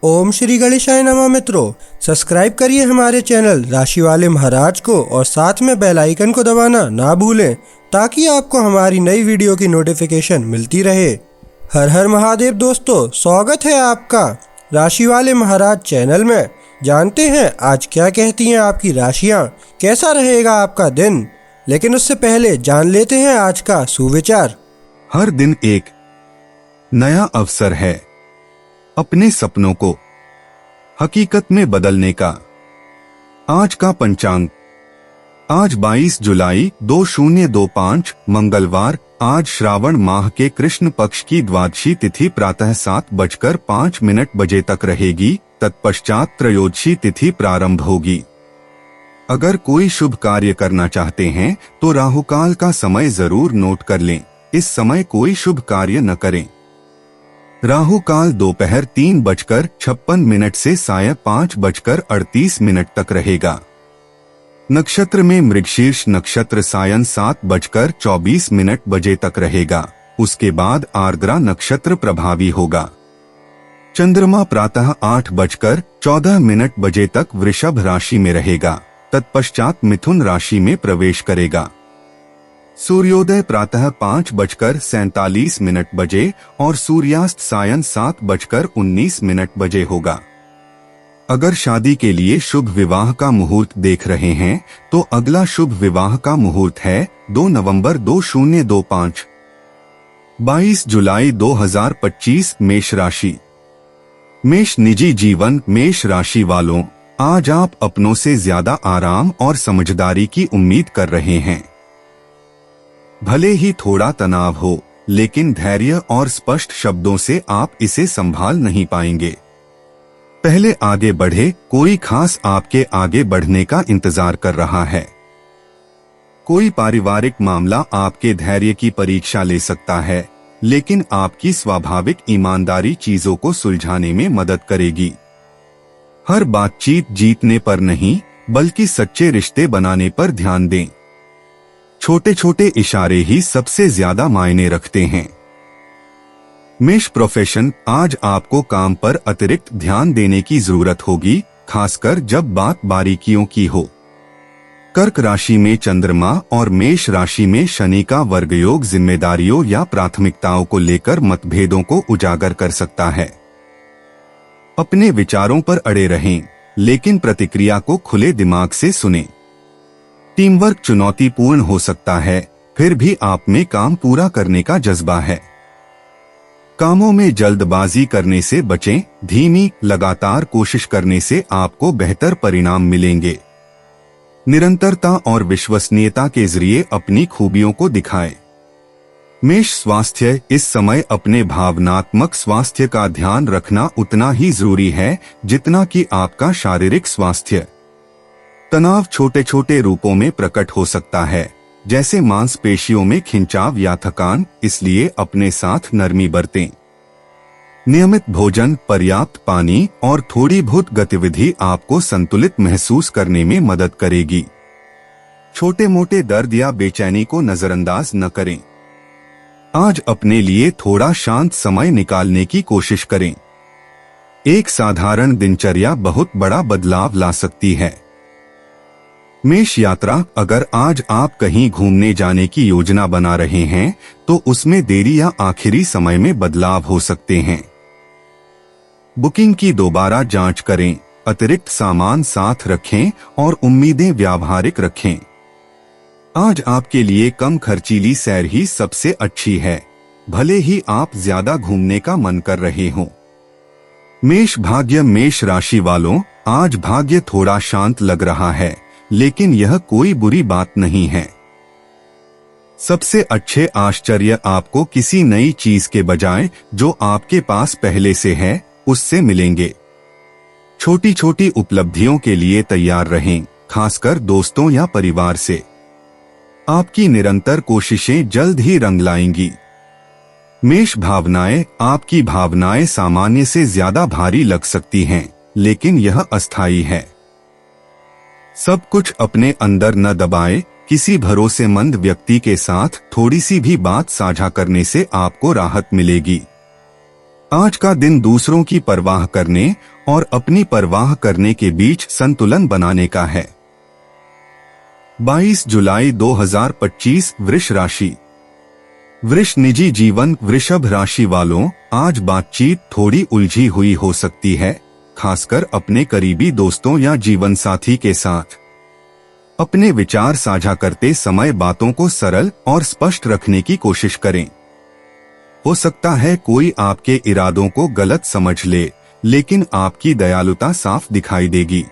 ओम श्री गणेशाय नमः। मित्रों, सब्सक्राइब करिए हमारे चैनल राशि वाले महाराज को और साथ में बेल आइकन को दबाना ना भूलें ताकि आपको हमारी नई वीडियो की नोटिफिकेशन मिलती रहे। हर हर महादेव दोस्तों, स्वागत है आपका राशि वाले महाराज चैनल में। जानते हैं आज क्या कहती हैं आपकी राशियां, कैसा रहेगा आपका दिन। लेकिन उससे पहले जान लेते हैं आज का सुविचार। हर दिन एक नया अवसर है अपने सपनों को हकीकत में बदलने का। आज का पंचांग, आज 22 जुलाई 2025 मंगलवार। आज श्रावण माह के कृष्ण पक्ष की द्वादशी तिथि प्रातः 7:05 तक रहेगी। तत्पश्चात त्रयोदशी तिथि प्रारंभ होगी। अगर कोई शुभ कार्य करना चाहते हैं तो राहुकाल का समय जरूर नोट कर लें। इस समय कोई शुभ कार्य न करें। राहुकाल दोपहर 3:56 से सायं 5:38 तक रहेगा। नक्षत्र में मृगशीर्ष नक्षत्र सायं 7:24 तक रहेगा। उसके बाद आर्द्रा नक्षत्र प्रभावी होगा। चंद्रमा प्रातः 8:14 तक वृषभ राशि में रहेगा। तत्पश्चात मिथुन राशि में प्रवेश करेगा। सूर्योदय प्रातः 5:47 और सूर्यास्त सायं 7:19 होगा। अगर शादी के लिए शुभ विवाह का मुहूर्त देख रहे हैं तो अगला शुभ विवाह का मुहूर्त है 2 नवंबर 2025। 22 जुलाई 2025 मेष राशि। मेष निजी जीवन। मेष राशि वालों, आज आप अपनों से ज्यादा आराम और समझदारी की उम्मीद कर रहे हैं। भले ही थोड़ा तनाव हो, लेकिन धैर्य और स्पष्ट शब्दों से आप इसे संभाल नहीं पाएंगे। पहले आगे बढ़े। कोई खास आपके आगे बढ़ने का इंतजार कर रहा है। कोई पारिवारिक मामला आपके धैर्य की परीक्षा ले सकता है, लेकिन आपकी स्वाभाविक ईमानदारी चीजों को सुलझाने में मदद करेगी। हर बातचीत जीतने पर नहीं, बल्कि सच्चे रिश्ते बनाने पर ध्यान दें। छोटे छोटे इशारे ही सबसे ज्यादा मायने रखते हैं। मेष प्रोफेशन। आज आपको काम पर अतिरिक्त ध्यान देने की जरूरत होगी, खासकर जब बात बारीकियों की हो। कर्क राशि में चंद्रमा और मेष राशि में शनि का वर्गयोग जिम्मेदारियों या प्राथमिकताओं को लेकर मतभेदों को उजागर कर सकता है। अपने विचारों पर अड़े रहें, लेकिन प्रतिक्रिया को खुले दिमाग से सुनें। टीम वर्क चुनौतीपूर्ण हो सकता है, फिर भी आप में काम पूरा करने का जज्बा है। कामों में जल्दबाजी करने से बचें। धीमी लगातार कोशिश करने से आपको बेहतर परिणाम मिलेंगे। निरंतरता और विश्वसनीयता के जरिए अपनी खूबियों को दिखाएं। मेष स्वास्थ्य। इस समय अपने भावनात्मक स्वास्थ्य का ध्यान रखना उतना ही जरूरी है जितना कि आपका शारीरिक स्वास्थ्य। तनाव छोटे छोटे रूपों में प्रकट हो सकता है, जैसे मांसपेशियों में खिंचाव या थकान, इसलिए अपने साथ नरमी बरतें। नियमित भोजन, पर्याप्त पानी और थोड़ी बहुत गतिविधि आपको संतुलित महसूस करने में मदद करेगी। छोटे मोटे दर्द या बेचैनी को नजरअंदाज न करें। आज अपने लिए थोड़ा शांत समय निकालने की कोशिश करें। एक साधारण दिनचर्या बहुत बड़ा बदलाव ला सकती है। मेष यात्रा। अगर आज आप कहीं घूमने जाने की योजना बना रहे हैं तो उसमें देरी या आखिरी समय में बदलाव हो सकते हैं। बुकिंग की दोबारा जांच करें, अतिरिक्त सामान साथ रखें और उम्मीदें व्यावहारिक रखें। आज आपके लिए कम खर्चीली सैर ही सबसे अच्छी है, भले ही आप ज्यादा घूमने का मन कर रहे हों। मेष भाग्य। मेष राशि वालों, आज भाग्य थोड़ा शांत लग रहा है, लेकिन यह कोई बुरी बात नहीं है। सबसे अच्छे आश्चर्य आपको किसी नई चीज के बजाय जो आपके पास पहले से है उससे मिलेंगे। छोटी छोटी उपलब्धियों के लिए तैयार रहें, खासकर दोस्तों या परिवार से। आपकी निरंतर कोशिशें जल्द ही रंग लाएंगी। मेष भावनाएं। आपकी भावनाएं सामान्य से ज्यादा भारी लग सकती हैं, लेकिन यह अस्थायी है। सब कुछ अपने अंदर न दबाएं। किसी भरोसेमंद व्यक्ति के साथ थोड़ी सी भी बात साझा करने से आपको राहत मिलेगी। आज का दिन दूसरों की परवाह करने और अपनी परवाह करने के बीच संतुलन बनाने का है। 22 जुलाई 2025 वृष राशि। वृष निजी जीवन। वृषभ राशि वालों, आज बातचीत थोड़ी उलझी हुई हो सकती है, खासकर अपने करीबी दोस्तों या जीवन साथी के साथ। अपने विचार साझा करते समय बातों को सरल और स्पष्ट रखने की कोशिश करें। हो सकता है कोई आपके इरादों को गलत समझ ले, लेकिन आपकी दयालुता साफ दिखाई देगी।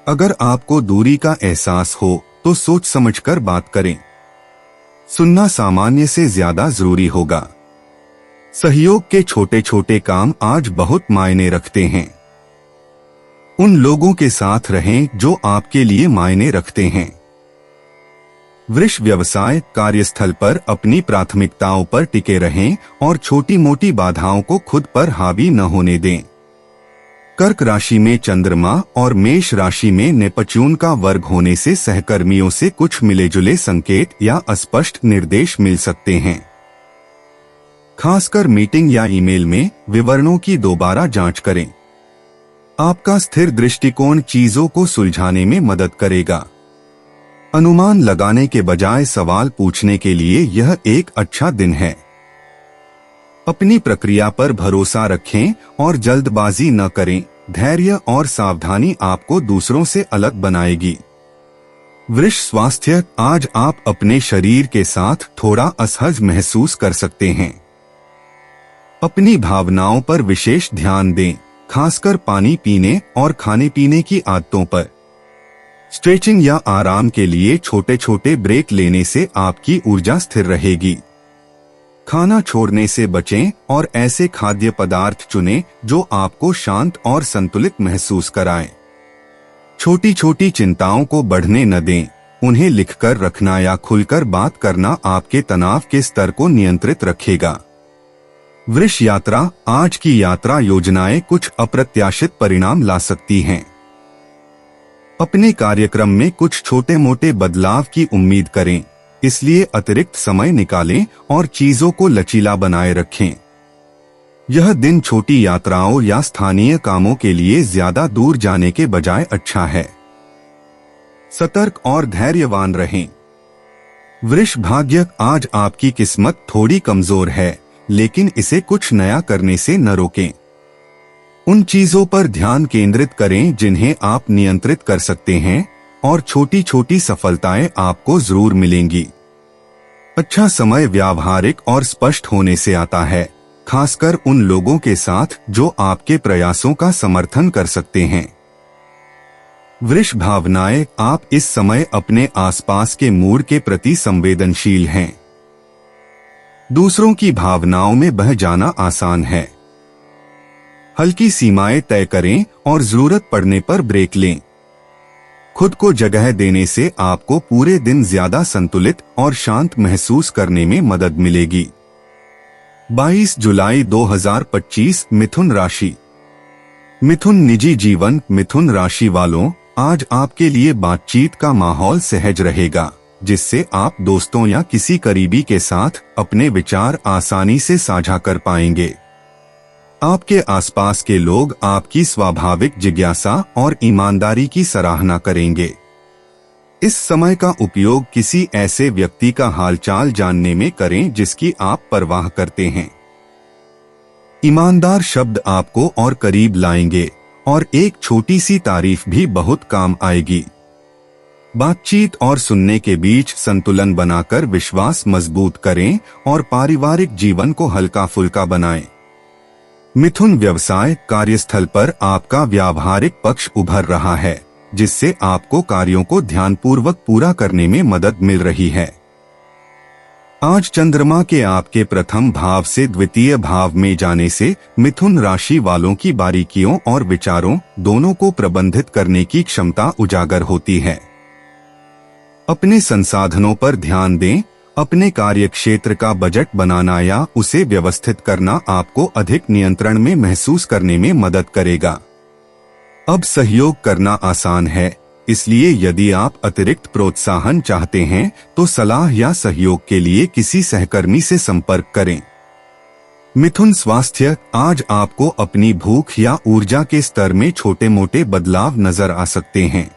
अगर आपको दूरी का एहसास हो तो सोच समझकर बात करें। सुनना सामान्य से ज्यादा जरूरी होगा। सहयोग के छोटे छोटे काम आज बहुत मायने रखते हैं। उन लोगों के साथ रहें जो आपके लिए मायने रखते हैं। वृष व्यवसाय। कार्यस्थल पर अपनी प्राथमिकताओं पर टिके रहें और छोटी मोटी बाधाओं को खुद पर हावी न होने दें। कर्क राशि में चंद्रमा और मेष राशि में नेपच्यून का वर्ग होने से सहकर्मियों से कुछ मिले जुले संकेत या अस्पष्ट निर्देश मिल सकते हैं। खासकर मीटिंग या ईमेल में विवरणों की दोबारा जांच करें। आपका स्थिर दृष्टिकोण चीजों को सुलझाने में मदद करेगा। अनुमान लगाने के बजाय सवाल पूछने के लिए यह एक अच्छा दिन है। अपनी प्रक्रिया पर भरोसा रखें और जल्दबाजी न करें। धैर्य और सावधानी आपको दूसरों से अलग बनाएगी। वृष स्वास्थ्य। आज आप अपने शरीर के साथ थोड़ा असहज महसूस कर सकते हैं। अपनी भावनाओं पर विशेष ध्यान दें, खासकर पानी पीने और खाने पीने की आदतों पर। स्ट्रेचिंग या आराम के लिए छोटे छोटे ब्रेक लेने से आपकी ऊर्जा स्थिर रहेगी। खाना छोड़ने से बचें और ऐसे खाद्य पदार्थ चुनें जो आपको शांत और संतुलित महसूस कराएं। छोटी छोटी चिंताओं को बढ़ने न दें। उन्हें लिखकर रखना या खुलकर बात करना आपके तनाव के स्तर को नियंत्रित रखेगा। वृष यात्रा। आज की यात्रा योजनाएं कुछ अप्रत्याशित परिणाम ला सकती हैं। अपने कार्यक्रम में कुछ छोटे मोटे बदलाव की उम्मीद करें, इसलिए अतिरिक्त समय निकालें और चीजों को लचीला बनाए रखें। यह दिन छोटी यात्राओं या स्थानीय कामों के लिए ज्यादा दूर जाने के बजाय अच्छा है। सतर्क और धैर्यवान रहें। वृष भाग्य। आज आपकी किस्मत थोड़ी कमजोर है, लेकिन इसे कुछ नया करने से न रोकें। उन चीजों पर ध्यान केंद्रित करें जिन्हें आप नियंत्रित कर सकते हैं और छोटी छोटी सफलताएं आपको जरूर मिलेंगी। अच्छा समय व्यावहारिक और स्पष्ट होने से आता है, खासकर उन लोगों के साथ जो आपके प्रयासों का समर्थन कर सकते हैं। वृष भावनाएं। आप इस समय अपने आसपास के मूड के प्रति संवेदनशील हैं। दूसरों की भावनाओं में बह जाना आसान है। हल्की सीमाएं तय करें और जरूरत पड़ने पर ब्रेक लें। खुद को जगह देने से आपको पूरे दिन ज्यादा संतुलित और शांत महसूस करने में मदद मिलेगी। 22 जुलाई 2025 मिथुन राशि। मिथुन निजी जीवन। मिथुन राशि वालों, आज आपके लिए बातचीत का माहौल सहज रहेगा, जिससे आप दोस्तों या किसी करीबी के साथ अपने विचार आसानी से साझा कर पाएंगे। आपके आसपास के लोग आपकी स्वाभाविक जिज्ञासा और ईमानदारी की सराहना करेंगे। इस समय का उपयोग किसी ऐसे व्यक्ति का हालचाल जानने में करें जिसकी आप परवाह करते हैं। ईमानदार शब्द आपको और करीब लाएंगे और एक छोटी सी तारीफ भी बहुत काम आएगी। बातचीत और सुनने के बीच संतुलन बनाकर विश्वास मजबूत करें और पारिवारिक जीवन को हल्का फुल्का बनाएं। मिथुन व्यवसाय। कार्यस्थल पर आपका व्यावहारिक पक्ष उभर रहा है, जिससे आपको कार्यों को ध्यानपूर्वक पूरा करने में मदद मिल रही है। आज चंद्रमा के आपके प्रथम भाव से द्वितीय भाव में जाने से मिथुन राशि वालों की बारीकियों और विचारों दोनों को प्रबंधित करने की क्षमता उजागर होती है। अपने संसाधनों पर ध्यान दें। अपने कार्यक्षेत्र का बजट बनाना या उसे व्यवस्थित करना आपको अधिक नियंत्रण में महसूस करने में मदद करेगा। अब सहयोग करना आसान है, इसलिए यदि आप अतिरिक्त प्रोत्साहन चाहते हैं तो सलाह या सहयोग के लिए किसी सहकर्मी से संपर्क करें। मिथुन स्वास्थ्य, आज आपको अपनी भूख या ऊर्जा के स्तर में छोटे मोटे बदलाव नजर आ सकते हैं।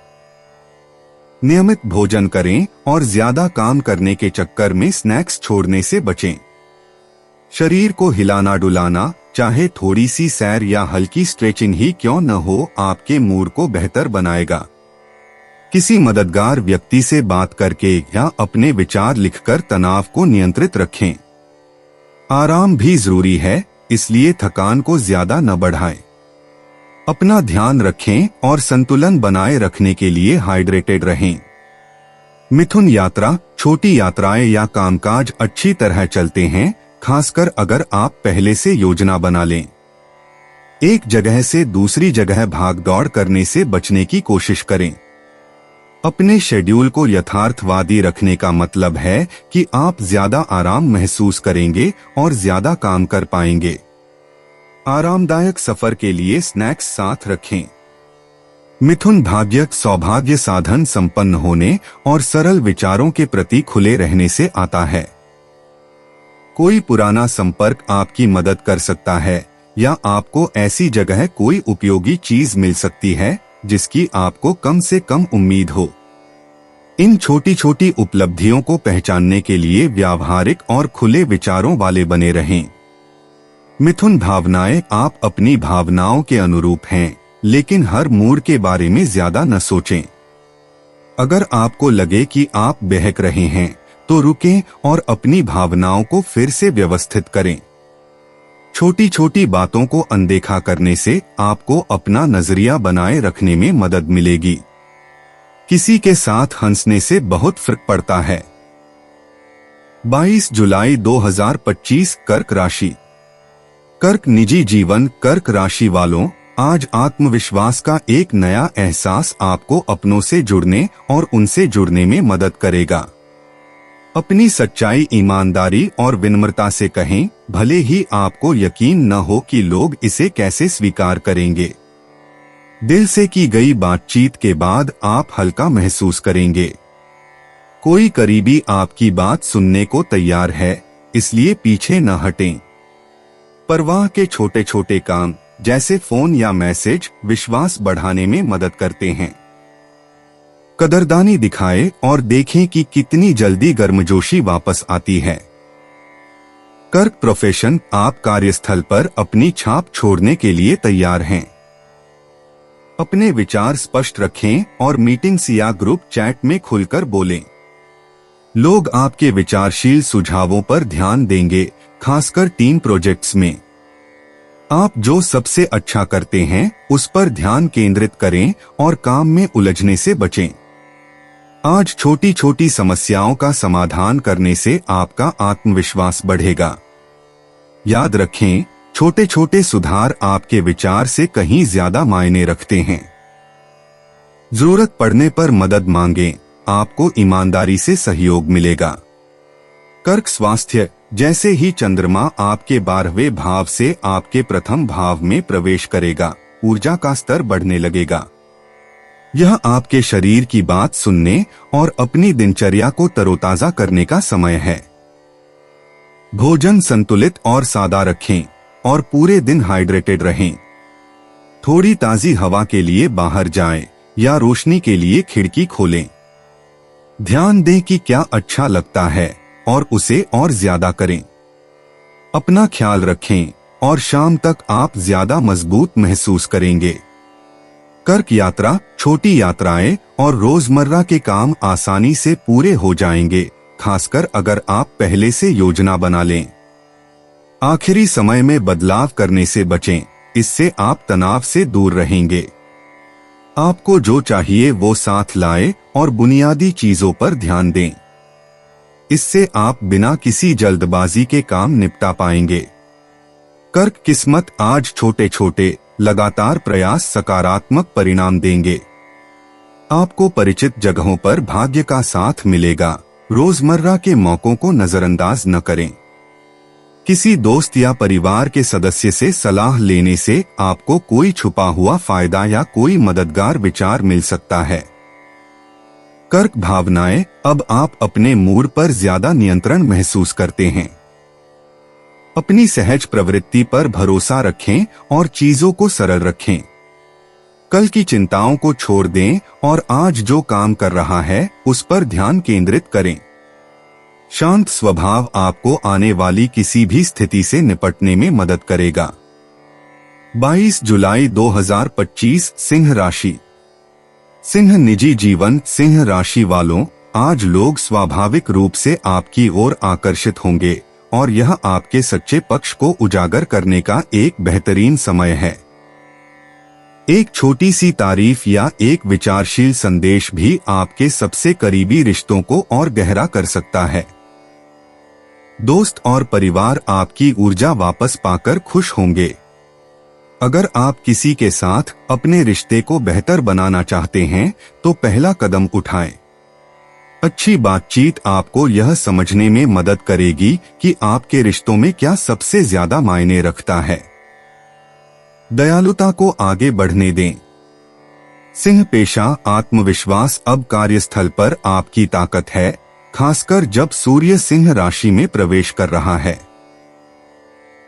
नियमित भोजन करें और ज्यादा काम करने के चक्कर में स्नैक्स छोड़ने से बचें। शरीर को हिलाना डुलाना, चाहे थोड़ी सी सैर या हल्की स्ट्रेचिंग ही क्यों न हो, आपके मूड को बेहतर बनाएगा। किसी मददगार व्यक्ति से बात करके या अपने विचार लिखकर तनाव को नियंत्रित रखें। आराम भी जरूरी है, इसलिए थकान को ज्यादा न बढ़ाएं। अपना ध्यान रखें और संतुलन बनाए रखने के लिए हाइड्रेटेड रहें। मिथुन यात्रा, छोटी यात्राएं या कामकाज अच्छी तरह चलते हैं, खासकर अगर आप पहले से योजना बना लें। एक जगह से दूसरी जगह भाग दौड़ करने से बचने की कोशिश करें। अपने शेड्यूल को यथार्थवादी रखने का मतलब है कि आप ज्यादा आराम महसूस करेंगे और ज्यादा काम कर पाएंगे। आरामदायक सफर के लिए स्नैक्स साथ रखें। मिथुन भाग्य, सौभाग्य साधन संपन्न होने और सरल विचारों के प्रति खुले रहने से आता है। कोई पुराना संपर्क आपकी मदद कर सकता है या आपको ऐसी जगह कोई उपयोगी चीज मिल सकती है जिसकी आपको कम से कम उम्मीद हो। इन छोटी छोटी उपलब्धियों को पहचानने के लिए व्यावहारिक और खुले विचारों वाले बने रहें। मिथुन भावनाएं, आप अपनी भावनाओं के अनुरूप हैं, लेकिन हर मूड के बारे में ज्यादा न सोचें। अगर आपको लगे कि आप बहक रहे हैं तो रुकें और अपनी भावनाओं को फिर से व्यवस्थित करें। छोटी छोटी बातों को अनदेखा करने से आपको अपना नजरिया बनाए रखने में मदद मिलेगी। किसी के साथ हंसने से बहुत फर्क पड़ता है। 22 जुलाई 2025 कर्क राशि। कर्क निजी जीवन, कर्क राशि वालों, आज आत्मविश्वास का एक नया एहसास आपको अपनों से जुड़ने और उनसे जुड़ने में मदद करेगा। अपनी सच्चाई, ईमानदारी और विनम्रता से कहें, भले ही आपको यकीन न हो कि लोग इसे कैसे स्वीकार करेंगे। दिल से की गई बातचीत के बाद आप हल्का महसूस करेंगे। कोई करीबी आपकी बात सुनने को तैयार है, इसलिए पीछे न हटें। परवाह के छोटे छोटे काम जैसे फोन या मैसेज विश्वास बढ़ाने में मदद करते हैं। कदरदानी दिखाएं और देखें कि कितनी जल्दी गर्मजोशी वापस आती है। कर्क प्रोफेशन, आप कार्यस्थल पर अपनी छाप छोड़ने के लिए तैयार हैं। अपने विचार स्पष्ट रखें और मीटिंग्स या ग्रुप चैट में खुलकर बोलें। लोग आपके विचारशील सुझावों पर ध्यान देंगे, खासकर टीम प्रोजेक्ट्स में। आप जो सबसे अच्छा करते हैं उस पर ध्यान केंद्रित करें और काम में उलझने से बचें। आज छोटी छोटी समस्याओं का समाधान करने से आपका आत्मविश्वास बढ़ेगा। याद रखें, छोटे छोटे सुधार आपके विचार से कहीं ज्यादा मायने रखते हैं। जरूरत पड़ने पर मदद मांगें, आपको ईमानदारी से सहयोग मिलेगा। कर्क स्वास्थ्य, जैसे ही चंद्रमा आपके 12वें भाव से आपके प्रथम भाव में प्रवेश करेगा, ऊर्जा का स्तर बढ़ने लगेगा। यह आपके शरीर की बात सुनने और अपनी दिनचर्या को तरोताजा करने का समय है। भोजन संतुलित और सादा रखें और पूरे दिन हाइड्रेटेड रहें। थोड़ी ताजी हवा के लिए बाहर जाएं या रोशनी के लिए खिड़की खोलें। ध्यान दें कि क्या अच्छा लगता है और उसे और ज्यादा करें। अपना ख्याल रखें और शाम तक आप ज्यादा मजबूत महसूस करेंगे। कर्क यात्रा, छोटी यात्राएं और रोजमर्रा के काम आसानी से पूरे हो जाएंगे, खासकर अगर आप पहले से योजना बना लें। आखिरी समय में बदलाव करने से बचें, इससे आप तनाव से दूर रहेंगे। आपको जो चाहिए वो साथ लाएं और बुनियादी चीजों पर ध्यान दें। इससे आप बिना किसी जल्दबाजी के काम निपटा पाएंगे। कर्क किस्मत, आज छोटे छोटे लगातार प्रयास सकारात्मक परिणाम देंगे। आपको परिचित जगहों पर भाग्य का साथ मिलेगा। रोजमर्रा के मौकों को नजरअंदाज न करें। किसी दोस्त या परिवार के सदस्य से सलाह लेने से आपको कोई छुपा हुआ फायदा या कोई मददगार विचार मिल सकता है। कर्क भावनाएं, अब आप अपने मूड पर ज्यादा नियंत्रण महसूस करते हैं। अपनी सहज प्रवृत्ति पर भरोसा रखें और चीजों को सरल रखें। कल की चिंताओं को छोड़ दें और आज जो काम कर रहा है उस पर ध्यान केंद्रित करें। शांत स्वभाव आपको आने वाली किसी भी स्थिति से निपटने में मदद करेगा। 22 जुलाई 2025 सिंह राशि। सिंह निजी जीवन। सिंह राशि वालों, आज लोग स्वाभाविक रूप से आपकी ओर आकर्षित होंगे और यह आपके सच्चे पक्ष को उजागर करने का एक बेहतरीन समय है। एक छोटी सी तारीफ या एक विचारशील संदेश भी आपके सबसे करीबी रिश्तों को और गहरा कर सकता है। दोस्त और परिवार आपकी ऊर्जा वापस पाकर खुश होंगे। अगर आप किसी के साथ अपने रिश्ते को बेहतर बनाना चाहते हैं तो पहला कदम उठाएं। अच्छी बातचीत आपको यह समझने में मदद करेगी कि आपके रिश्तों में क्या सबसे ज्यादा मायने रखता है। दयालुता को आगे बढ़ने दें। सिंह पेशा। आत्मविश्वास। अब कार्यस्थल पर आपकी ताकत है, खासकर जब सूर्य सिंह राशि में प्रवेश कर रहा है।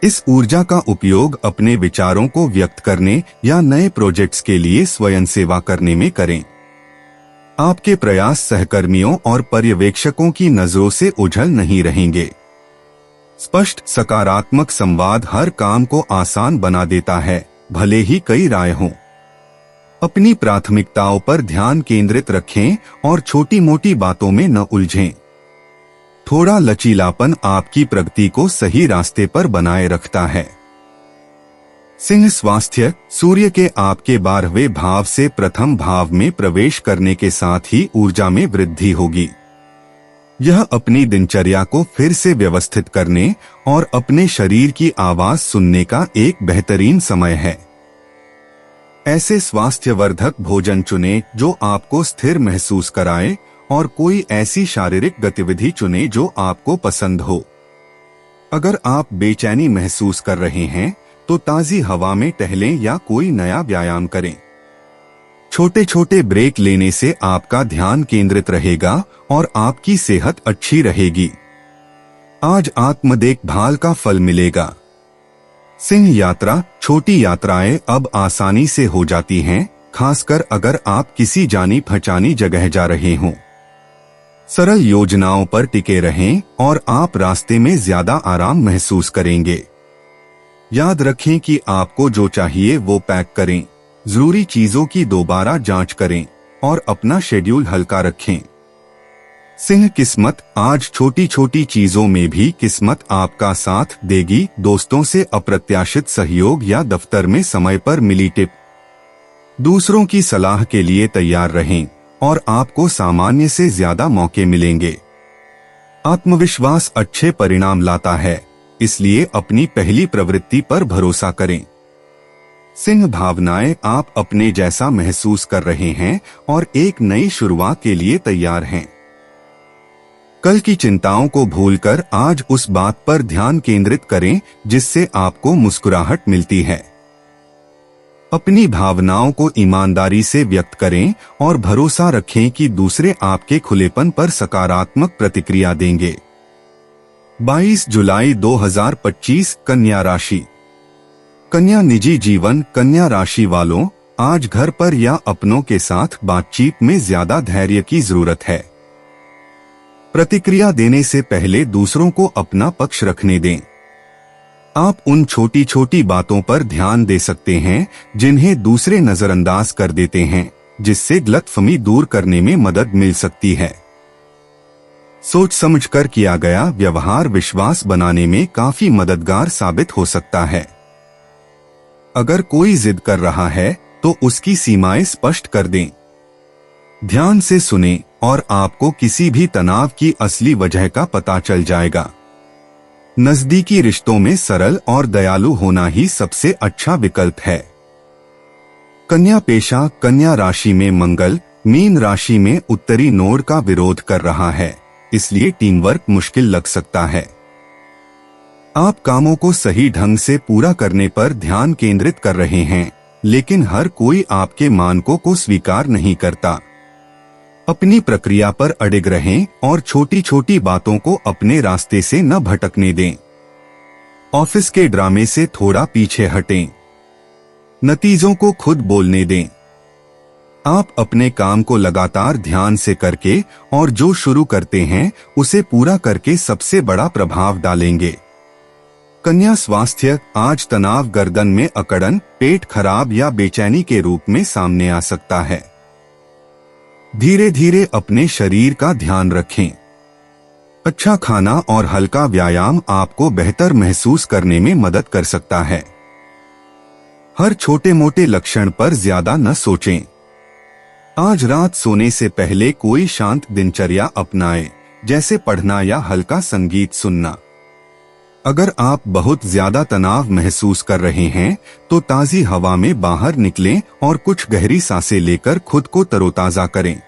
इस ऊर्जा का उपयोग अपने विचारों को व्यक्त करने या नए प्रोजेक्ट्स के लिए स्वयं सेवा करने में करें। आपके प्रयास सहकर्मियों और पर्यवेक्षकों की नजरों से ओझल नहीं रहेंगे। स्पष्ट सकारात्मक संवाद हर काम को आसान बना देता है, भले ही कई राय हों। अपनी प्राथमिकताओं पर ध्यान केंद्रित रखें और छोटी मोटी बातों में न उलझें। थोड़ा लचीलापन आपकी प्रगति को सही रास्ते पर बनाए रखता है। सिंह स्वास्थ्य। सूर्य के आपके 12वें भाव से प्रथम भाव में प्रवेश करने के साथ ही ऊर्जा में वृद्धि होगी। यह अपनी दिनचर्या को फिर से व्यवस्थित करने और अपने शरीर की आवाज सुनने का एक बेहतरीन समय है। ऐसे स्वास्थ्यवर्धक भोजन चुनें जो आपको स्थिर महसूस कराए और कोई ऐसी शारीरिक गतिविधि चुनें जो आपको पसंद हो। अगर आप बेचैनी महसूस कर रहे हैं तो ताजी हवा में टहलें या कोई नया व्यायाम करें। छोटे छोटे ब्रेक लेने से आपका ध्यान केंद्रित रहेगा और आपकी सेहत अच्छी रहेगी। आज आत्म देखभाल का फल मिलेगा। सिंह यात्रा। छोटी यात्राएं अब आसानी से हो जाती हैं, खासकर अगर आप किसी जानी पहचानी जगह जा रहे हों। सरल योजनाओं पर टिके रहें और आप रास्ते में ज्यादा आराम महसूस करेंगे। याद रखें कि आपको जो चाहिए वो पैक करें। जरूरी चीजों की दोबारा जांच करें और अपना शेड्यूल हल्का रखें। सिंह किस्मत। आज छोटी छोटी चीजों में भी किस्मत आपका साथ देगी। दोस्तों से अप्रत्याशित सहयोग या दफ्तर में समय पर मिली टिप। दूसरों की सलाह के लिए तैयार रहें और आपको सामान्य से ज्यादा मौके मिलेंगे। आत्मविश्वास अच्छे परिणाम लाता है, इसलिए अपनी पहली प्रवृत्ति पर भरोसा करें। सिंह भावनाएं। आप अपने जैसा महसूस कर रहे हैं और एक नई शुरुआत के लिए तैयार हैं। कल की चिंताओं को भूलकर आज उस बात पर ध्यान केंद्रित करें जिससे आपको मुस्कुराहट मिलती है। अपनी भावनाओं को ईमानदारी से व्यक्त करें और भरोसा रखें कि दूसरे आपके खुलेपन पर सकारात्मक प्रतिक्रिया देंगे। 22 जुलाई 2025 कन्या राशि। कन्या निजी जीवन। कन्या राशि वालों, आज घर पर या अपनों के साथ बातचीत में ज्यादा धैर्य की जरूरत है। प्रतिक्रिया देने से पहले दूसरों को अपना पक्ष रखने दें। आप उन छोटी छोटी बातों पर ध्यान दे सकते हैं जिन्हें दूसरे नजरअंदाज कर देते हैं, जिससे गलतफहमी दूर करने में मदद मिल सकती है। सोच समझकर किया गया व्यवहार विश्वास बनाने में काफी मददगार साबित हो सकता है। अगर कोई जिद कर रहा है तो उसकी सीमाएं स्पष्ट कर दें। ध्यान से सुनें और आपको किसी भी तनाव की असली वजह का पता चल जाएगा। नजदीकी रिश्तों में सरल और दयालु होना ही सबसे अच्छा विकल्प है। कन्या पेशा। कन्या राशि में मंगल मीन राशि में उत्तरी नोड का विरोध कर रहा है, इसलिए टीम वर्क मुश्किल लग सकता है। आप कामों को सही ढंग से पूरा करने पर ध्यान केंद्रित कर रहे हैं, लेकिन हर कोई आपके मानकों को स्वीकार नहीं करता। अपनी प्रक्रिया पर अडिग रहें और छोटी छोटी बातों को अपने रास्ते से न भटकने दें। ऑफिस के ड्रामे से थोड़ा पीछे हटें। नतीजों को खुद बोलने दें। आप अपने काम को लगातार ध्यान से करके और जो शुरू करते हैं उसे पूरा करके सबसे बड़ा प्रभाव डालेंगे। कन्या स्वास्थ्य, आज तनाव गर्दन में अकड़न, पेट खराब या बेचैनी के रूप में सामने आ सकता है। धीरे धीरे अपने शरीर का ध्यान रखें। अच्छा खाना और हल्का व्यायाम आपको बेहतर महसूस करने में मदद कर सकता है। हर छोटे मोटे लक्षण पर ज्यादा न सोचें। आज रात सोने से पहले कोई शांत दिनचर्या अपनाएं, जैसे पढ़ना या हल्का संगीत सुनना। अगर आप बहुत ज्यादा तनाव महसूस कर रहे हैं तो ताजी हवा में बाहर निकलें और कुछ गहरी सांसें लेकर खुद को तरोताजा करें।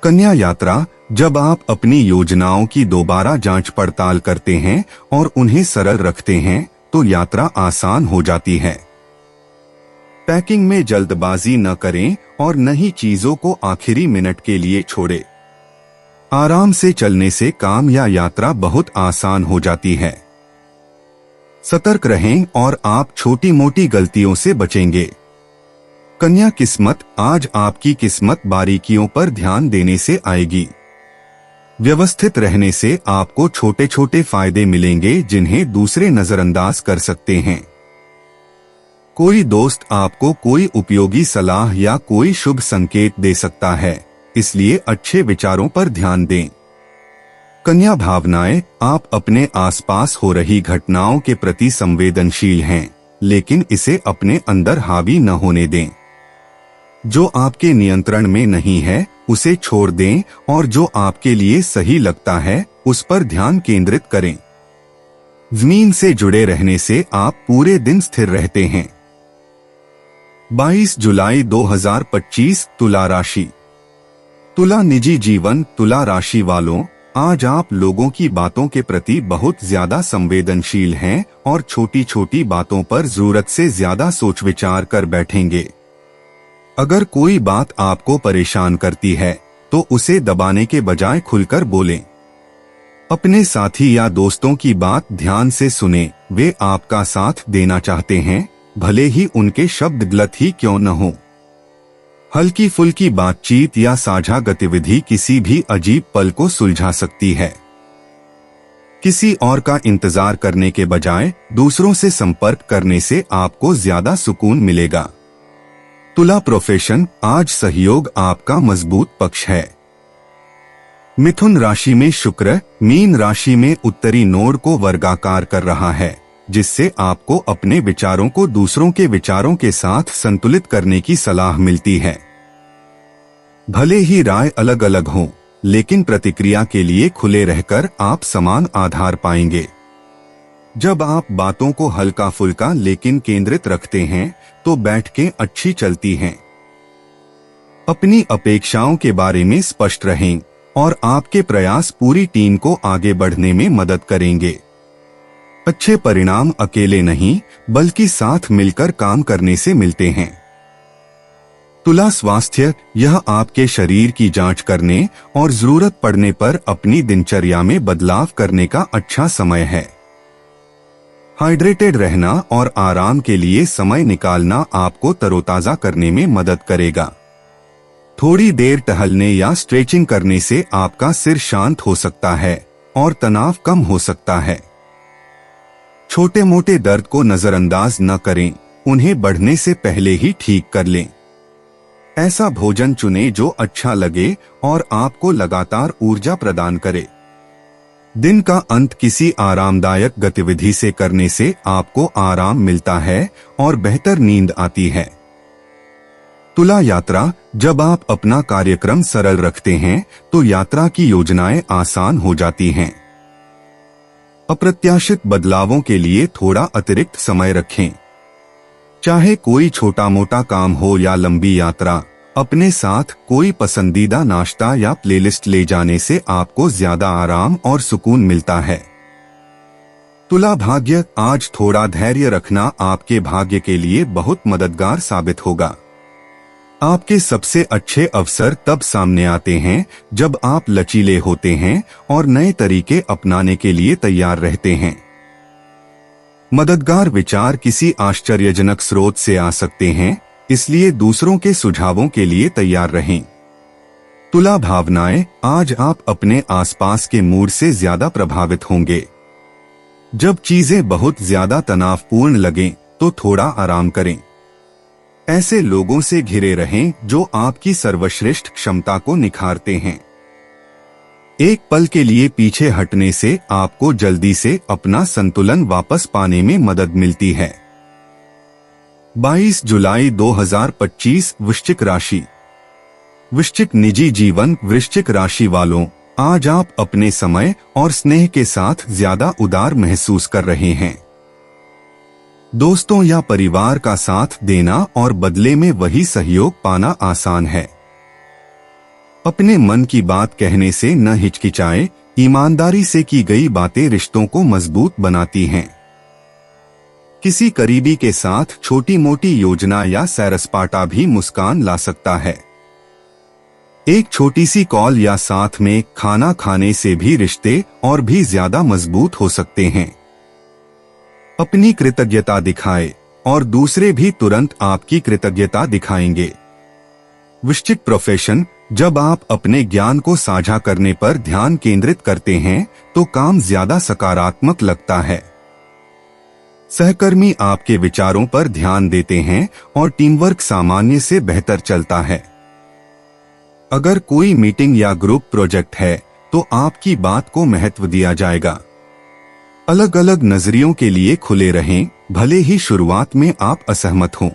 कन्या यात्रा, जब आप अपनी योजनाओं की दोबारा जांच पड़ताल करते हैं और उन्हें सरल रखते हैं तो यात्रा आसान हो जाती है। पैकिंग में जल्दबाजी न करें और न ही चीजों को आखिरी मिनट के लिए छोड़ें। आराम से चलने से काम या यात्रा बहुत आसान हो जाती है। सतर्क रहें और आप छोटी मोटी गलतियों से बचेंगे। कन्या किस्मत, आज आपकी किस्मत बारीकियों पर ध्यान देने से आएगी। व्यवस्थित रहने से आपको छोटे छोटे फायदे मिलेंगे जिन्हें दूसरे नजरअंदाज कर सकते हैं। कोई दोस्त आपको कोई उपयोगी सलाह या कोई शुभ संकेत दे सकता है, इसलिए अच्छे विचारों पर ध्यान दें। कन्या भावनाएं, आप अपने आसपास हो रही घटनाओं के प्रति संवेदनशील हैं, लेकिन इसे अपने अंदर हावी न होने दें। जो आपके नियंत्रण में नहीं है उसे छोड़ दें और जो आपके लिए सही लगता है उस पर ध्यान केंद्रित करें। जमीन से जुड़े रहने से आप पूरे दिन स्थिर रहते हैं। 22 जुलाई 2025, तुला राशि। तुला निजी जीवन, तुला राशि वालों, आज आप लोगों की बातों के प्रति बहुत ज्यादा संवेदनशील हैं और छोटी छोटी बातों पर जरूरत से ज्यादा सोच विचार कर बैठेंगे। अगर कोई बात आपको परेशान करती है तो उसे दबाने के बजाय खुलकर बोलें। अपने साथी या दोस्तों की बात ध्यान से सुनें, वे आपका साथ देना चाहते हैं, भले ही उनके शब्द गलत ही क्यों न हो। हल्की फुल्की बातचीत या साझा गतिविधि किसी भी अजीब पल को सुलझा सकती है। किसी और का इंतजार करने के बजाय दूसरों से संपर्क करने से आपको ज्यादा सुकून मिलेगा। तुला प्रोफेशन, आज सहयोग आपका मजबूत पक्ष है। मिथुन राशि में शुक्र मीन राशि में उत्तरी नोड को वर्गाकार कर रहा है, जिससे आपको अपने विचारों को दूसरों के विचारों के साथ संतुलित करने की सलाह मिलती है। भले ही राय अलग अलग हों, लेकिन प्रतिक्रिया के लिए खुले रहकर आप समान आधार पाएंगे। जब आप बातों को हल्का फुल्का लेकिन केंद्रित रखते हैं तो बैठकें अच्छी चलती हैं। अपनी अपेक्षाओं के बारे में स्पष्ट रहें और आपके प्रयास पूरी टीम को आगे बढ़ने में मदद करेंगे। अच्छे परिणाम अकेले नहीं बल्कि साथ मिलकर काम करने से मिलते हैं। तुला स्वास्थ्य, यह आपके शरीर की जांच करने और जरूरत पड़ने पर अपनी दिनचर्या में बदलाव करने का अच्छा समय है। हाइड्रेटेड रहना और आराम के लिए समय निकालना आपको तरोताजा करने में मदद करेगा। थोड़ी देर टहलने या स्ट्रेचिंग करने से आपका सिर शांत हो सकता है और तनाव कम हो सकता है। छोटे मोटे दर्द को नजरअंदाज न करें, उन्हें बढ़ने से पहले ही ठीक कर लें। ऐसा भोजन चुनें जो अच्छा लगे और आपको लगातार ऊर्जा प्रदान करे। दिन का अंत किसी आरामदायक गतिविधि से करने से आपको आराम मिलता है और बेहतर नींद आती है। तुला यात्रा, जब आप अपना कार्यक्रम सरल रखते हैं तो यात्रा की योजनाएं आसान हो जाती हैं। अप्रत्याशित बदलावों के लिए थोड़ा अतिरिक्त समय रखें। चाहे कोई छोटा मोटा काम हो या लंबी यात्रा, अपने साथ कोई पसंदीदा नाश्ता या प्लेलिस्ट ले जाने से आपको ज्यादा आराम और सुकून मिलता है। तुला भाग्य, आज थोड़ा धैर्य रखना आपके भाग्य के लिए बहुत मददगार साबित होगा। आपके सबसे अच्छे अवसर तब सामने आते हैं जब आप लचीले होते हैं और नए तरीके अपनाने के लिए तैयार रहते हैं। मददगार विचार किसी आश्चर्यजनक स्रोत से आ सकते हैं, इसलिए दूसरों के सुझावों के लिए तैयार रहें। तुला भावनाएं, आज आप अपने आसपास के मूड से ज्यादा प्रभावित होंगे। जब चीजें बहुत ज्यादा तनावपूर्ण लगें तो थोड़ा आराम करें। ऐसे लोगों से घिरे रहें जो आपकी सर्वश्रेष्ठ क्षमता को निखारते हैं। एक पल के लिए पीछे हटने से आपको जल्दी से अपना संतुलन वापस पाने में मदद मिलती है। 22 जुलाई 2025 वृश्चिक राशि। वृश्चिक निजी जीवन। वृश्चिक राशि वालों, आज आप अपने समय और स्नेह के साथ ज्यादा उदार महसूस कर रहे हैं। दोस्तों या परिवार का साथ देना और बदले में वही सहयोग पाना आसान है। अपने मन की बात कहने से न हिचकिचाएं, ईमानदारी से की गई बातें रिश्तों को मजबूत बनाती हैं। किसी करीबी के साथ छोटी मोटी योजना या सैर-सपाटा भी मुस्कान ला सकता है। एक छोटी सी कॉल या साथ में खाना खाने से भी रिश्ते और भी ज्यादा मजबूत हो सकते हैं। अपनी कृतज्ञता दिखाएं और दूसरे भी तुरंत आपकी कृतज्ञता दिखाएंगे। वृश्चिक प्रोफेशन। जब आप अपने ज्ञान को साझा करने पर ध्यान केंद्रित करते हैं तो काम ज्यादा सकारात्मक लगता है। सहकर्मी आपके विचारों पर ध्यान देते हैं और टीम वर्क सामान्य से बेहतर चलता है। अगर कोई मीटिंग या ग्रुप प्रोजेक्ट है तो आपकी बात को महत्व दिया जाएगा। अलग अलग नजरियों के लिए खुले रहें, भले ही शुरुआत में आप असहमत हों।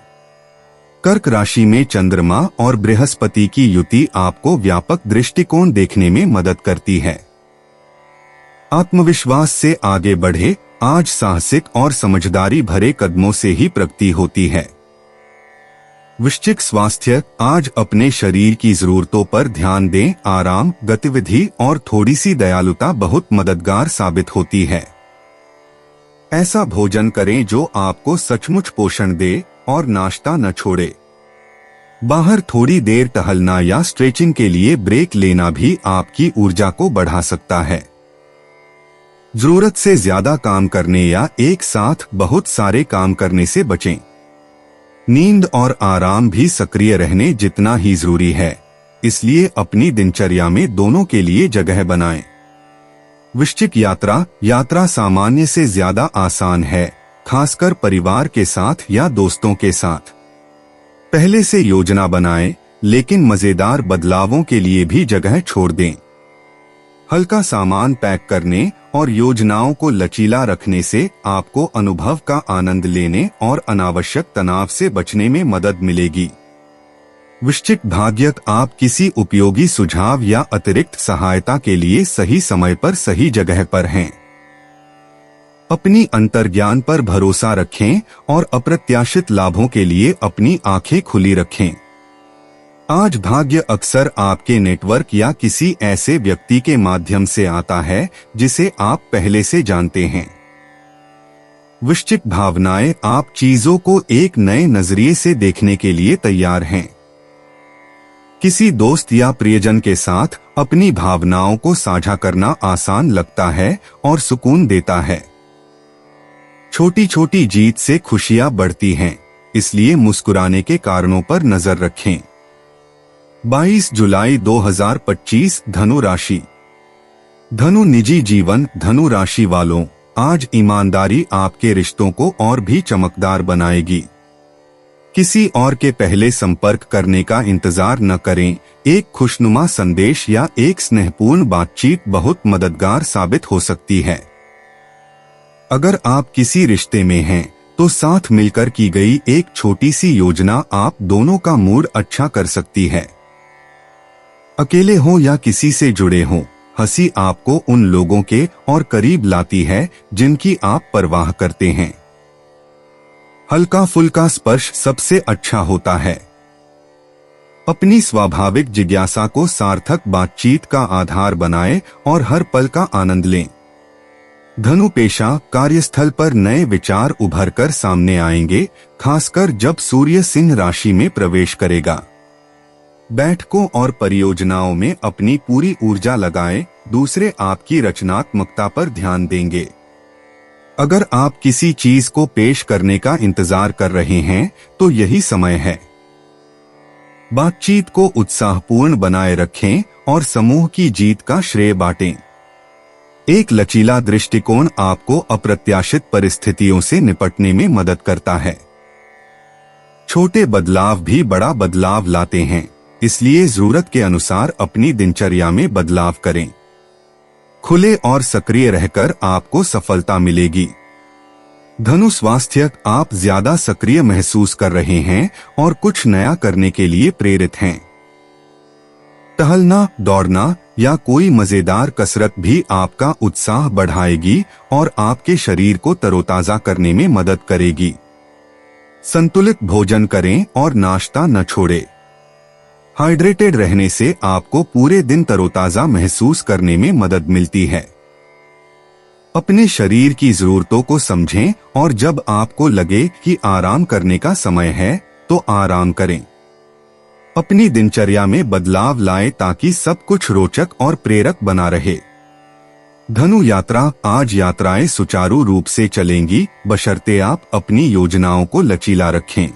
कर्क राशि में चंद्रमा और बृहस्पति की युति आपको व्यापक दृष्टिकोण देखने में मदद करती है। आत्मविश्वास से आगे बढ़े। आज साहसिक और समझदारी भरे कदमों से ही प्रगति होती है। वृश्चिक स्वास्थ्य। आज अपने शरीर की जरूरतों पर ध्यान दें। आराम, गतिविधि और थोड़ी सी दयालुता बहुत मददगार साबित होती है। ऐसा भोजन करें जो आपको सचमुच पोषण दे और नाश्ता न छोड़े। बाहर थोड़ी देर टहलना या स्ट्रेचिंग के लिए ब्रेक लेना भी आपकी ऊर्जा को बढ़ा सकता है। जरूरत से ज्यादा काम करने या एक साथ बहुत सारे काम करने से बचें। नींद और आराम भी सक्रिय रहने जितना ही जरूरी है, इसलिए अपनी दिनचर्या में दोनों के लिए जगह बनाएं। वृश्चिक यात्रा सामान्य से ज्यादा आसान है, खासकर परिवार के साथ या दोस्तों के साथ। पहले से योजना बनाएं, लेकिन मजेदार बदलावों के लिए भी जगह छोड़ दें। हल्का सामान पैक करने और योजनाओं को लचीला रखने से आपको अनुभव का आनंद लेने और अनावश्यक तनाव से बचने में मदद मिलेगी। वृश्चिक भाग्य। आप किसी उपयोगी सुझाव या अतिरिक्त सहायता के लिए सही समय पर सही जगह पर हैं। अपनी अंतर्ज्ञान पर भरोसा रखें और अप्रत्याशित लाभों के लिए अपनी आंखें खुली रखें। आज भाग्य अक्सर आपके नेटवर्क या किसी ऐसे व्यक्ति के माध्यम से आता है जिसे आप पहले से जानते हैं। वृश्चिक भावनाएं। आप चीजों को एक नए नजरिए से देखने के लिए तैयार हैं। किसी दोस्त या प्रियजन के साथ अपनी भावनाओं को साझा करना आसान लगता है और सुकून देता है। छोटी छोटी जीत से खुशियां बढ़ती हैं, इसलिए मुस्कुराने के कारणों पर नजर रखें। 22 जुलाई 2025 धनु राशि। धनु निजी जीवन। धनु राशि वालों, आज ईमानदारी आपके रिश्तों को और भी चमकदार बनाएगी। किसी और के पहले संपर्क करने का इंतजार न करें। एक खुशनुमा संदेश या एक स्नेहपूर्ण बातचीत बहुत मददगार साबित हो सकती है। अगर आप किसी रिश्ते में हैं, तो साथ मिलकर की गई एक छोटी सी योजना आप दोनों का मूड अच्छा कर सकती है। अकेले हो या किसी से जुड़े हों, हंसी आपको उन लोगों के और करीब लाती है जिनकी आप परवाह करते हैं। हल्का फुल्का स्पर्श सबसे अच्छा होता है। अपनी स्वाभाविक जिज्ञासा को सार्थक बातचीत का आधार बनाएं और हर पल का आनंद लें। धनु पेशा। कार्यस्थल पर नए विचार उभर कर सामने आएंगे, खासकर जब सूर्य सिंह राशि में प्रवेश करेगा। बैठकों और परियोजनाओं में अपनी पूरी ऊर्जा लगाएं, दूसरे आपकी रचनात्मकता पर ध्यान देंगे। अगर आप किसी चीज को पेश करने का इंतजार कर रहे हैं तो यही समय है। बातचीत को उत्साहपूर्ण बनाए रखें और समूह की जीत का श्रेय बांटें। एक लचीला दृष्टिकोण आपको अप्रत्याशित परिस्थितियों से निपटने में मदद करता है। छोटे बदलाव भी बड़ा बदलाव लाते हैं, इसलिए जरूरत के अनुसार अपनी दिनचर्या में बदलाव करें। खुले और सक्रिय रहकर आपको सफलता मिलेगी। धनु स्वास्थ्य, आप ज्यादा सक्रिय महसूस कर रहे हैं और कुछ नया करने के लिए प्रेरित हैं। टहलना, दौड़ना या कोई मजेदार कसरत भी आपका उत्साह बढ़ाएगी और आपके शरीर को तरोताजा करने में मदद करेगी। संतुलित भोजन करें और नाश्ता न छोड़ें। हाइड्रेटेड रहने से आपको पूरे दिन तरोताजा महसूस करने में मदद मिलती है। अपने शरीर की जरूरतों को समझें और जब आपको लगे कि आराम करने का समय है तो आराम करें। अपनी दिनचर्या में बदलाव लाएं ताकि सब कुछ रोचक और प्रेरक बना रहे। धनु यात्रा, आज यात्राएं सुचारू रूप से चलेंगी, बशर्ते आप अपनी योजनाओं को लचीला रखें।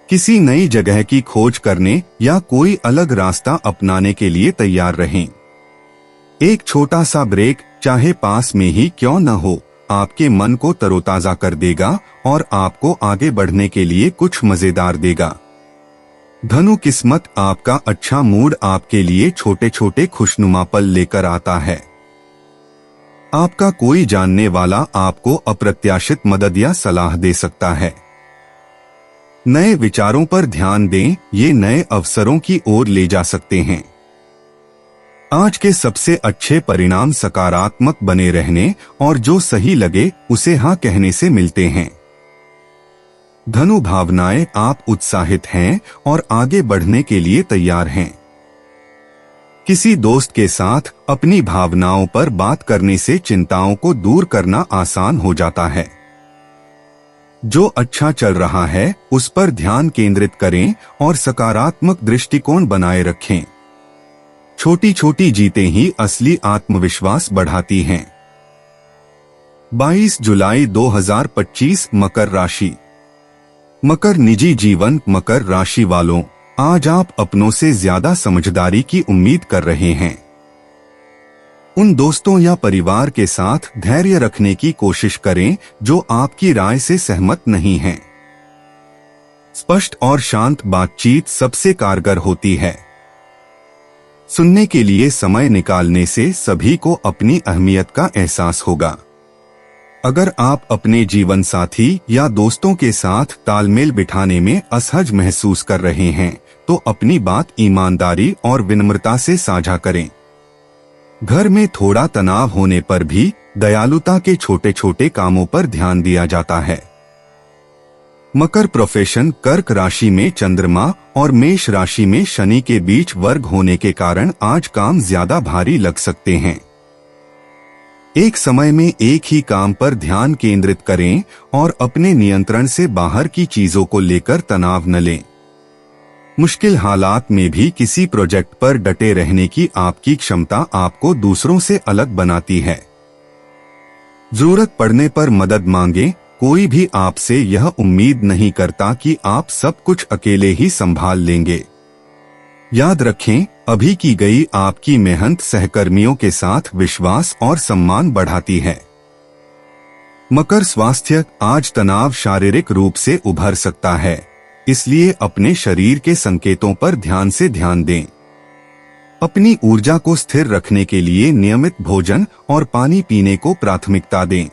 किसी नई जगह की खोज करने या कोई अलग रास्ता अपनाने के लिए तैयार रहें। एक छोटा सा ब्रेक, चाहे पास में ही क्यों न हो, आपके मन को तरोताजा कर देगा और आपको आगे बढ़ने के लिए कुछ मजेदार देगा। धनु किस्मत, आपका अच्छा मूड आपके लिए छोटे छोटे खुशनुमा पल लेकर आता है। आपका कोई जानने वाला आपको अप्रत्याशित मदद या सलाह दे सकता है। नए विचारों पर ध्यान दें, ये नए अवसरों की ओर ले जा सकते हैं। आज के सबसे अच्छे परिणाम सकारात्मक बने रहने और जो सही लगे उसे हाँ कहने से मिलते हैं। धनु भावनाएं, आप उत्साहित हैं और आगे बढ़ने के लिए तैयार हैं। किसी दोस्त के साथ अपनी भावनाओं पर बात करने से चिंताओं को दूर करना आसान हो जाता है। जो अच्छा चल रहा है उस पर ध्यान केंद्रित करें और सकारात्मक दृष्टिकोण बनाए रखें। छोटी छोटी जीतें ही असली आत्मविश्वास बढ़ाती हैं। 22 जुलाई 2025, मकर राशि। मकर निजी जीवन, मकर राशि वालों, आज आप अपनों से ज्यादा समझदारी की उम्मीद कर रहे हैं। उन दोस्तों या परिवार के साथ धैर्य रखने की कोशिश करें जो आपकी राय से सहमत नहीं हैं। स्पष्ट और शांत बातचीत सबसे कारगर होती है। सुनने के लिए समय निकालने से सभी को अपनी अहमियत का एहसास होगा। अगर आप अपने जीवन साथी या दोस्तों के साथ तालमेल बिठाने में असहज महसूस कर रहे हैं तो अपनी बात ईमानदारी और विनम्रता से साझा करें। घर में थोड़ा तनाव होने पर भी दयालुता के छोटे छोटे कामों पर ध्यान दिया जाता है। मकर प्रोफेशन, कर्क राशि में चंद्रमा और मेष राशि में शनि के बीच वर्ग होने के कारण आज काम ज्यादा भारी लग सकते हैं। एक समय में एक ही काम पर ध्यान केंद्रित करें और अपने नियंत्रण से बाहर की चीजों को लेकर तनाव न लें। मुश्किल हालात में भी किसी प्रोजेक्ट पर डटे रहने की आपकी क्षमता आपको दूसरों से अलग बनाती है। जरूरत पड़ने पर मदद मांगें, कोई भी आपसे यह उम्मीद नहीं करता कि आप सब कुछ अकेले ही संभाल लेंगे। याद रखें, अभी की गई आपकी मेहनत सहकर्मियों के साथ विश्वास और सम्मान बढ़ाती है। मकर स्वास्थ्य, आज तनाव शारीरिक रूप से उभर सकता है, इसलिए अपने शरीर के संकेतों पर ध्यान से ध्यान दें। अपनी ऊर्जा को स्थिर रखने के लिए नियमित भोजन और पानी पीने को प्राथमिकता दें।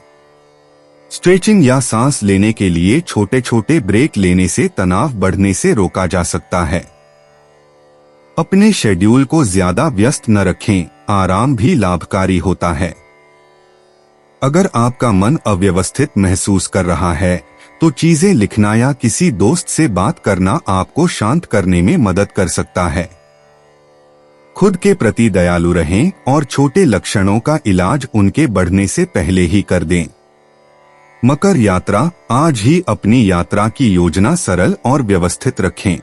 स्ट्रेचिंग या सांस लेने के लिए छोटे छोटे ब्रेक लेने से तनाव बढ़ने से रोका जा सकता है। अपने शेड्यूल को ज्यादा व्यस्त न रखें, आराम भी लाभकारी होता है। अगर आपका मन अव्यवस्थित महसूस कर रहा है तो चीजें लिखना या किसी दोस्त से बात करना आपको शांत करने में मदद कर सकता है। खुद के प्रति दयालु रहें और छोटे लक्षणों का इलाज उनके बढ़ने से पहले ही कर दें। मकर यात्रा, आज ही अपनी यात्रा की योजना सरल और व्यवस्थित रखें।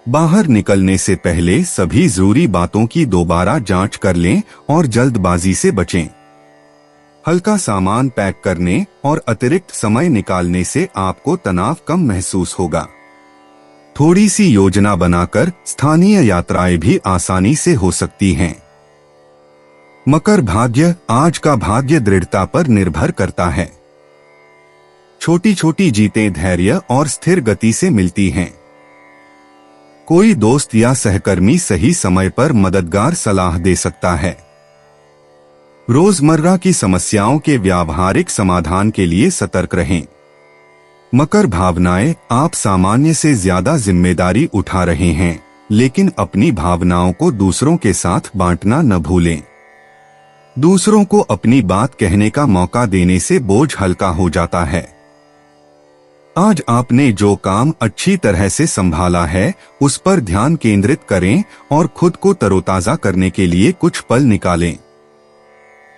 बाहर निकलने से पहले सभी जरूरी बातों की दोबारा जांच कर लें और जल्दबाजी से बचें। हल्का सामान पैक करने और अतिरिक्त समय निकालने से आपको तनाव कम महसूस होगा। थोड़ी सी योजना बनाकर स्थानीय यात्राएं भी आसानी से हो सकती हैं। मकर भाग्य, आज का भाग्य दृढ़ता पर निर्भर करता है। छोटी छोटी जीतें धैर्य और स्थिर गति से मिलती हैं। कोई दोस्त या सहकर्मी सही समय पर मददगार सलाह दे सकता है। रोजमर्रा की समस्याओं के व्यावहारिक समाधान के लिए सतर्क रहें। मकर भावनाएं, आप सामान्य से ज्यादा जिम्मेदारी उठा रहे हैं, लेकिन अपनी भावनाओं को दूसरों के साथ बांटना न भूलें। दूसरों को अपनी बात कहने का मौका देने से बोझ हल्का हो जाता है। आज आपने जो काम अच्छी तरह से संभाला है, उस पर ध्यान केंद्रित करें और खुद को तरोताजा करने के लिए कुछ पल निकालें।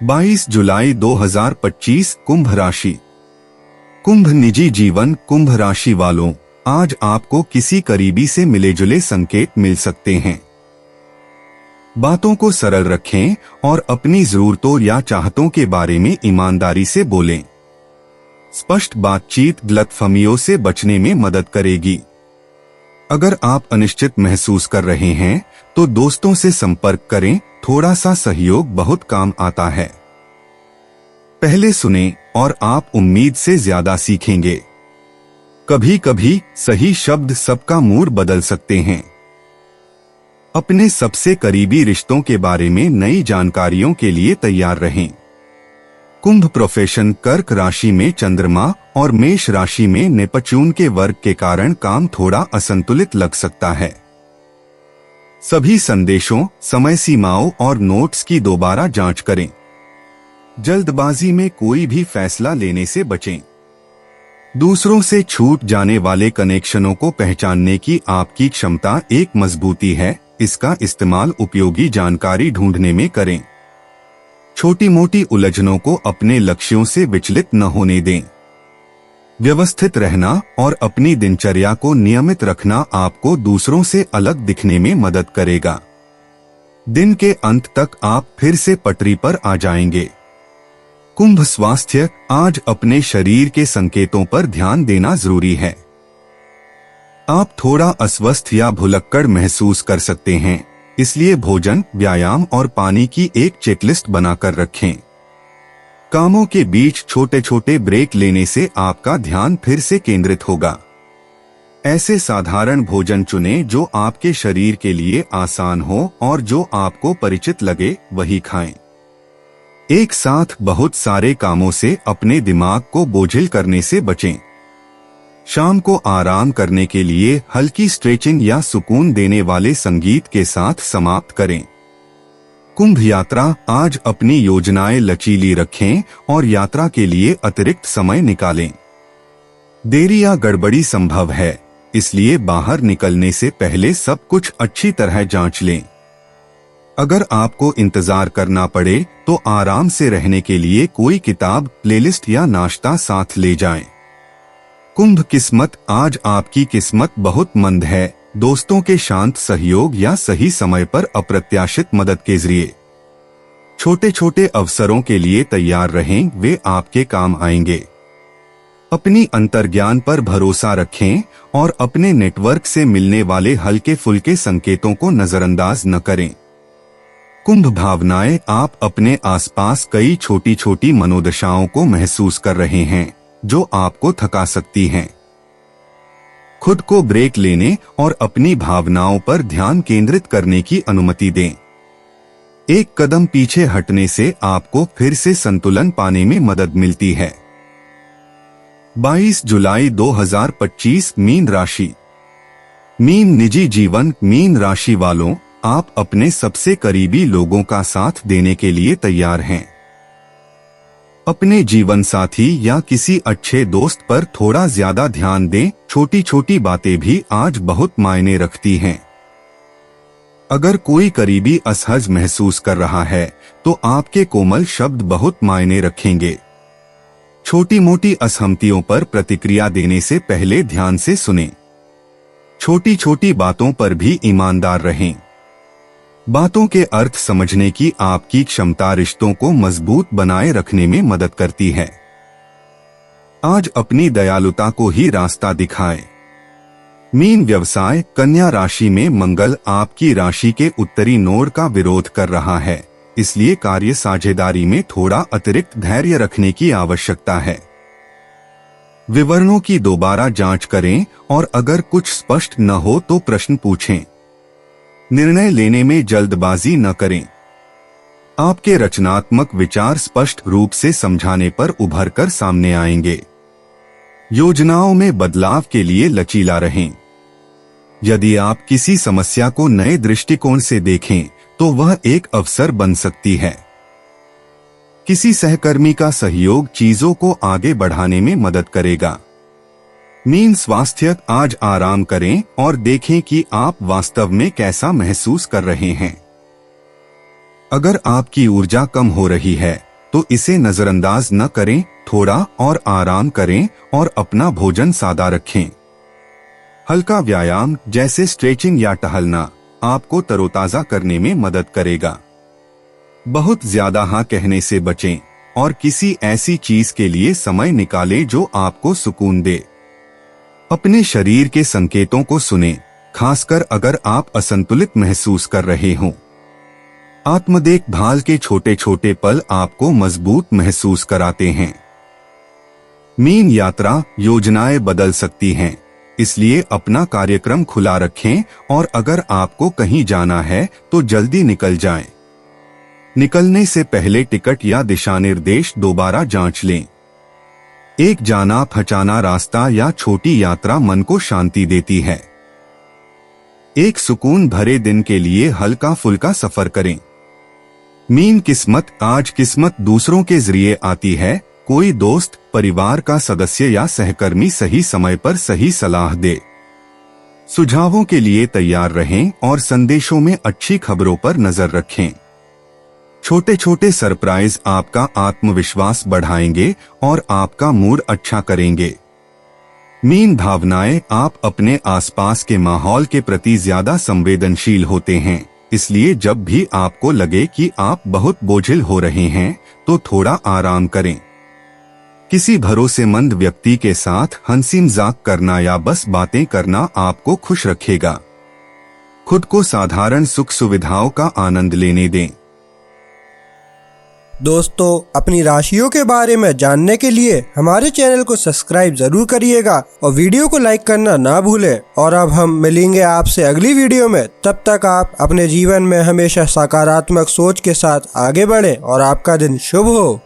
22 जुलाई 2025, कुंभ राशि। कुंभ निजी जीवन। कुंभ राशि वालों, आज आपको किसी करीबी से मिले जुले संकेत मिल सकते हैं। बातों को सरल रखें और अपनी जरूरतों या चाहतों के बारे में ईमानदारी से बोलें। स्पष्ट बातचीत गलतफहमियों से बचने में मदद करेगी। अगर आप अनिश्चित महसूस कर रहे हैं तो दोस्तों से संपर्क करें, थोड़ा सा सहयोग बहुत काम आता है। पहले सुनें और आप उम्मीद से ज्यादा सीखेंगे। कभी कभी सही शब्द सबका मूड बदल सकते हैं। अपने सबसे करीबी रिश्तों के बारे में नई जानकारियों के लिए तैयार रहें। कुंभ प्रोफेशन। कर्क राशि में चंद्रमा और मेष राशि में नेपच्यून के वर्ग के कारण काम थोड़ा असंतुलित लग सकता है। सभी संदेशों, समय सीमाओं और नोट्स की दोबारा जांच करें। जल्दबाजी में कोई भी फैसला लेने से बचें। दूसरों से छूट जाने वाले कनेक्शनों को पहचानने की आपकी क्षमता एक मजबूती है, इसका इस्तेमाल उपयोगी जानकारी ढूंढने में करें। छोटी मोटी उलझनों को अपने लक्ष्यों से विचलित न होने दें। व्यवस्थित रहना और अपनी दिनचर्या को नियमित रखना आपको दूसरों से अलग दिखने में मदद करेगा। दिन के अंत तक आप फिर से पटरी पर आ जाएंगे। कुंभ स्वास्थ्य। आज अपने शरीर के संकेतों पर ध्यान देना जरूरी है। आप थोड़ा अस्वस्थ या भुलक्कड़ महसूस कर सकते हैं, इसलिए भोजन, व्यायाम और पानी की एक चेकलिस्ट बनाकर रखें। कामों के बीच छोटे छोटे ब्रेक लेने से आपका ध्यान फिर से केंद्रित होगा। ऐसे साधारण भोजन चुनें जो आपके शरीर के लिए आसान हो और जो आपको परिचित लगे, वही खाएं। एक साथ बहुत सारे कामों से अपने दिमाग को बोझिल करने से बचें। शाम को आराम करने के लिए हल्की स्ट्रेचिंग या सुकून देने वाले संगीत के साथ समाप्त करें। कुंभ यात्रा। आज अपनी योजनाएं लचीली रखें और यात्रा के लिए अतिरिक्त समय निकालें। देरी या गड़बड़ी संभव है, इसलिए बाहर निकलने से पहले सब कुछ अच्छी तरह जांच लें। अगर आपको इंतजार करना पड़े तो आराम से रहने के लिए कोई किताब, प्लेलिस्ट या नाश्ता साथ ले जाएं। कुंभ किस्मत। आज आपकी किस्मत बहुत मंद है। दोस्तों के शांत सहयोग या सही समय पर अप्रत्याशित मदद के जरिए छोटे छोटे अवसरों के लिए तैयार रहें, वे आपके काम आएंगे। अपनी अंतर्ज्ञान पर भरोसा रखें और अपने नेटवर्क से मिलने वाले हल्के फुल्के संकेतों को नजरअंदाज न करें। कुंभ भावनाएं। आप अपने आसपास कई छोटी छोटी मनोदशाओं को महसूस कर रहे हैं जो आपको थका सकती हैं। खुद को ब्रेक लेने और अपनी भावनाओं पर ध्यान केंद्रित करने की अनुमति दें। एक कदम पीछे हटने से आपको फिर से संतुलन पाने में मदद मिलती है। 22 जुलाई 2025, मीन राशि। मीन निजी जीवन। मीन राशि वालों, आप अपने सबसे करीबी लोगों का साथ देने के लिए तैयार हैं। अपने जीवन साथी या किसी अच्छे दोस्त पर थोड़ा ज्यादा ध्यान दें। छोटी छोटी बातें भी आज बहुत मायने रखती हैं। अगर कोई करीबी असहज महसूस कर रहा है तो आपके कोमल शब्द बहुत मायने रखेंगे। छोटी मोटी असहमतियों पर प्रतिक्रिया देने से पहले ध्यान से सुनें। छोटी छोटी बातों पर भी ईमानदार रहें। बातों के अर्थ समझने की आपकी क्षमता रिश्तों को मजबूत बनाए रखने में मदद करती है। आज अपनी दयालुता को ही रास्ता दिखाएं। मीन व्यवसाय, कन्या राशि में मंगल आपकी राशि के उत्तरी नोड का विरोध कर रहा है, इसलिए कार्य साझेदारी में थोड़ा अतिरिक्त धैर्य रखने की आवश्यकता है। विवरणों की दोबारा जांच करें और अगर कुछ स्पष्ट न हो तो प्रश्न पूछें। निर्णय लेने में जल्दबाजी न करें। आपके रचनात्मक विचार स्पष्ट रूप से समझाने पर उभर कर सामने आएंगे। योजनाओं में बदलाव के लिए लचीला रहें। यदि आप किसी समस्या को नए दृष्टिकोण से देखें तो वह एक अवसर बन सकती है। किसी सहकर्मी का सहयोग चीजों को आगे बढ़ाने में मदद करेगा। मीन स्वास्थ्य, आज आराम करें और देखें कि आप वास्तव में कैसा महसूस कर रहे हैं। अगर आपकी ऊर्जा कम हो रही है तो इसे नजरअंदाज न करें, थोड़ा और आराम करें और अपना भोजन सादा रखें। हल्का व्यायाम जैसे स्ट्रेचिंग या टहलना आपको तरोताजा करने में मदद करेगा। बहुत ज्यादा हाँ कहने से बचें और किसी ऐसी चीज के लिए समय निकालें जो आपको सुकून दे। अपने शरीर के संकेतों को सुनें, खासकर अगर आप असंतुलित महसूस कर रहे हों। आत्मदेखभाल के छोटे छोटे पल आपको मजबूत महसूस कराते हैं। मीन यात्रा योजनाएं बदल सकती हैं, इसलिए अपना कार्यक्रम खुला रखें और अगर आपको कहीं जाना है तो जल्दी निकल जाएं। निकलने से पहले टिकट या दिशानिर्देश दोबारा जांच लें। एक जाना पहचाना रास्ता या छोटी यात्रा मन को शांति देती है। एक सुकून भरे दिन के लिए हल्का फुल्का सफर करें। मीन किस्मत, आज किस्मत दूसरों के जरिए आती है। कोई दोस्त, परिवार का सदस्य या सहकर्मी सही समय पर सही सलाह दे। सुझावों के लिए तैयार रहें और संदेशों में अच्छी खबरों पर नजर रखें। छोटे छोटे सरप्राइज आपका आत्मविश्वास बढ़ाएंगे और आपका मूड अच्छा करेंगे। मीन भावनाएं, आप अपने आसपास के माहौल के प्रति ज्यादा संवेदनशील होते हैं, इसलिए जब भी आपको लगे कि आप बहुत बोझिल हो रहे हैं तो थोड़ा आराम करें। किसी भरोसेमंद व्यक्ति के साथ हंसी मजाक करना या बस बातें करना आपको खुश रखेगा। खुद को साधारण सुख सुविधाओं का आनंद लेने दें। दोस्तों, अपनी राशियों के बारे में जानने के लिए हमारे चैनल को सब्सक्राइब जरूर करिएगा और वीडियो को लाइक करना ना भूलें। और अब हम मिलेंगे आपसे अगली वीडियो में। तब तक आप अपने जीवन में हमेशा सकारात्मक सोच के साथ आगे बढ़ें और आपका दिन शुभ हो।